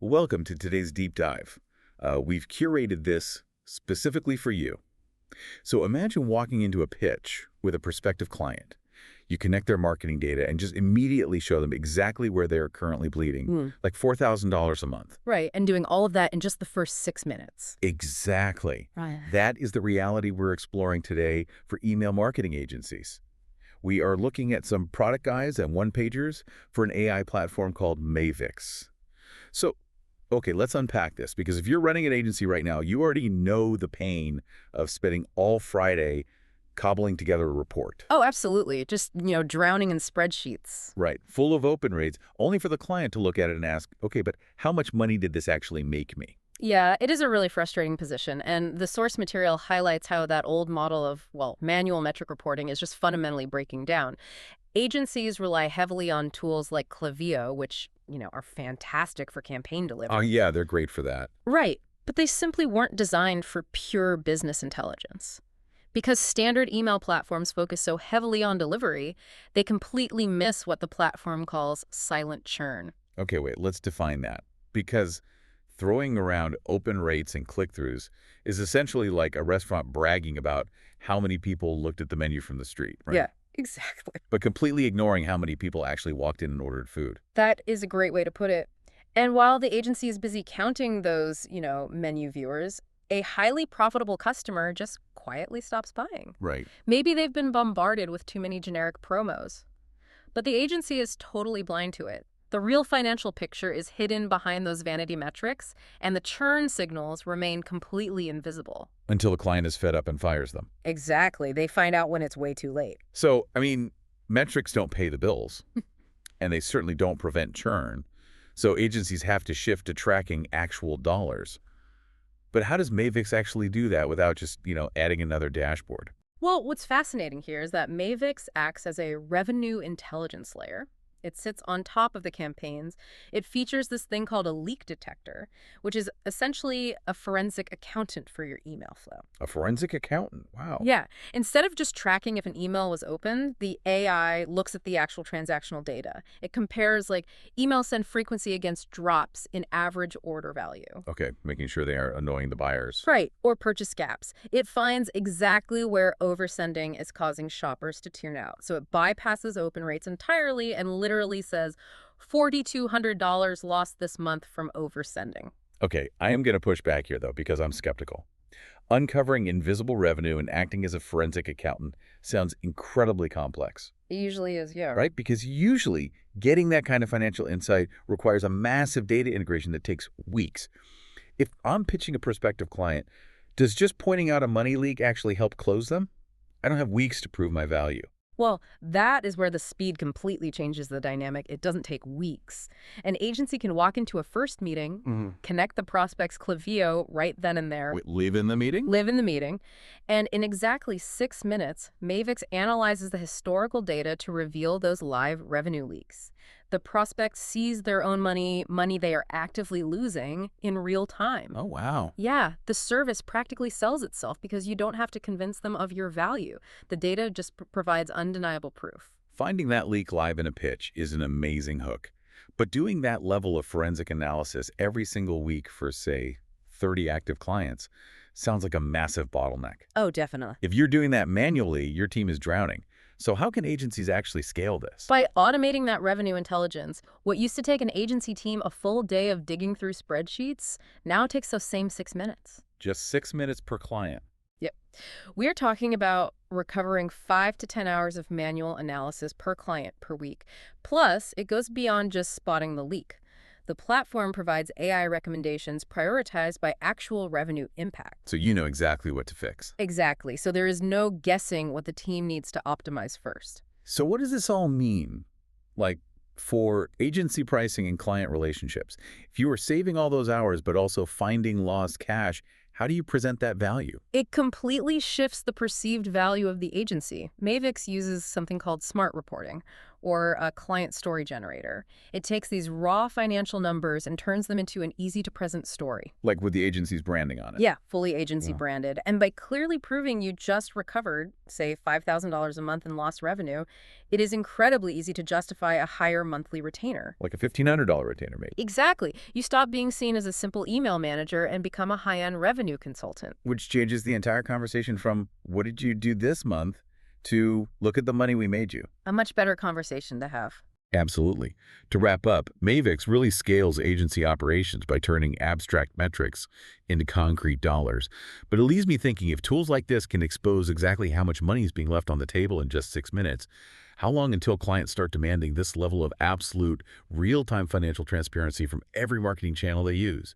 Welcome to today's deep dive. We've curated this specifically for you. So imagine walking into a pitch with a prospective client. You connect their marketing data and just immediately show them exactly where they're currently bleeding, like $4,000 a month. Right, and doing all of that in just the first 6 minutes. Exactly. Right. That is the reality we're exploring today for email marketing agencies. We are looking at some product guides and one-pagers for an AI platform called Mavix. So, okay, let's unpack this, because if you're running an agency right now, you already know the pain of spending all Friday cobbling together a report. Oh, absolutely. Just, drowning in spreadsheets. Right, full of open rates, only for the client to look at it and ask, okay, but how much money did this actually make me? Yeah, it is a really frustrating position, and the source material highlights how that old model of, manual metric reporting is just fundamentally breaking down. Agencies rely heavily on tools like Klaviyo, which, are fantastic for campaign delivery. Oh, yeah, they're great for that. Right, but they simply weren't designed for pure business intelligence. Because standard email platforms focus so heavily on delivery, they completely miss what the platform calls silent churn. Okay, wait, let's define that. Because throwing around open rates and click-throughs is essentially like a restaurant bragging about how many people looked at the menu from the street, right? Yeah, exactly. But completely ignoring how many people actually walked in and ordered food. That is a great way to put it. And while the agency is busy counting those, menu viewers, a highly profitable customer just quietly stops buying. Right. Maybe they've been bombarded with too many generic promos. But the agency is totally blind to it. The real financial picture is hidden behind those vanity metrics, and the churn signals remain completely invisible. Until the client is fed up and fires them. Exactly. They find out when it's way too late. So, metrics don't pay the bills, and they certainly don't prevent churn. So agencies have to shift to tracking actual dollars. But how does Mavix actually do that without just, adding another dashboard? Well, what's fascinating here is that Mavix acts as a revenue intelligence layer. It sits on top of the campaigns. It features this thing called a leak detector, which is essentially a forensic accountant for your email flow. A forensic accountant? Wow. Yeah. Instead of just tracking if an email was opened, the AI looks at the actual transactional data. It compares email send frequency against drops in average order value. Okay, making sure they aren't annoying the buyers. Right, or purchase gaps. It finds exactly where oversending is causing shoppers to tune out. So it bypasses open rates entirely and literally says $4,200 lost this month from oversending. Okay, I am going to push back here, though, because I'm skeptical. Uncovering invisible revenue and acting as a forensic accountant sounds incredibly complex. It usually is, yeah. Right? Because usually getting that kind of financial insight requires a massive data integration that takes weeks. If I'm pitching a prospective client, does just pointing out a money leak actually help close them? I don't have weeks to prove my value. Well, that is where the speed completely changes the dynamic. It doesn't take weeks. An agency can walk into a first meeting, connect the prospect's Klaviyo right then and there. Wait, live in the meeting? Live in the meeting. And in exactly 6 minutes, Mavix analyzes the historical data to reveal those live revenue leaks. The prospect sees their own money they are actively losing, in real time. Oh, wow. Yeah, the service practically sells itself because you don't have to convince them of your value. The data just provides undeniable proof. Finding that leak live in a pitch is an amazing hook. But doing that level of forensic analysis every single week for, say, 30 active clients sounds like a massive bottleneck. Oh, definitely. If you're doing that manually, your team is drowning. So how can agencies actually scale this? By automating that revenue intelligence, what used to take an agency team a full day of digging through spreadsheets now takes those same 6 minutes. Just 6 minutes per client. Yep. We're talking about recovering 5 to 10 hours of manual analysis per client per week. Plus, it goes beyond just spotting the leak. The platform provides AI recommendations prioritized by actual revenue impact. So you know exactly what to fix. Exactly. So there is no guessing what the team needs to optimize first. So what does this all mean? For agency pricing and client relationships, if you are saving all those hours but also finding lost cash, how do you present that value? It completely shifts the perceived value of the agency. Mavix uses something called smart reporting, or a client story generator. It takes these raw financial numbers and turns them into an easy-to-present story. Like with the agency's branding on it. Yeah, fully agency Wow. branded. And by clearly proving you just recovered, say, $5,000 a month in lost revenue, it is incredibly easy to justify a higher monthly retainer. Like a $1,500 retainer, maybe. Exactly. You stop being seen as a simple email manager and become a high-end revenue consultant. Which changes the entire conversation from, what did you do this month, to, look at the money we made you. A much better conversation to have. Absolutely. To wrap up, Mavix really scales agency operations by turning abstract metrics into concrete dollars. But it leaves me thinking, if tools like this can expose exactly how much money is being left on the table in just 6 minutes, how long until clients start demanding this level of absolute, real-time financial transparency from every marketing channel they use?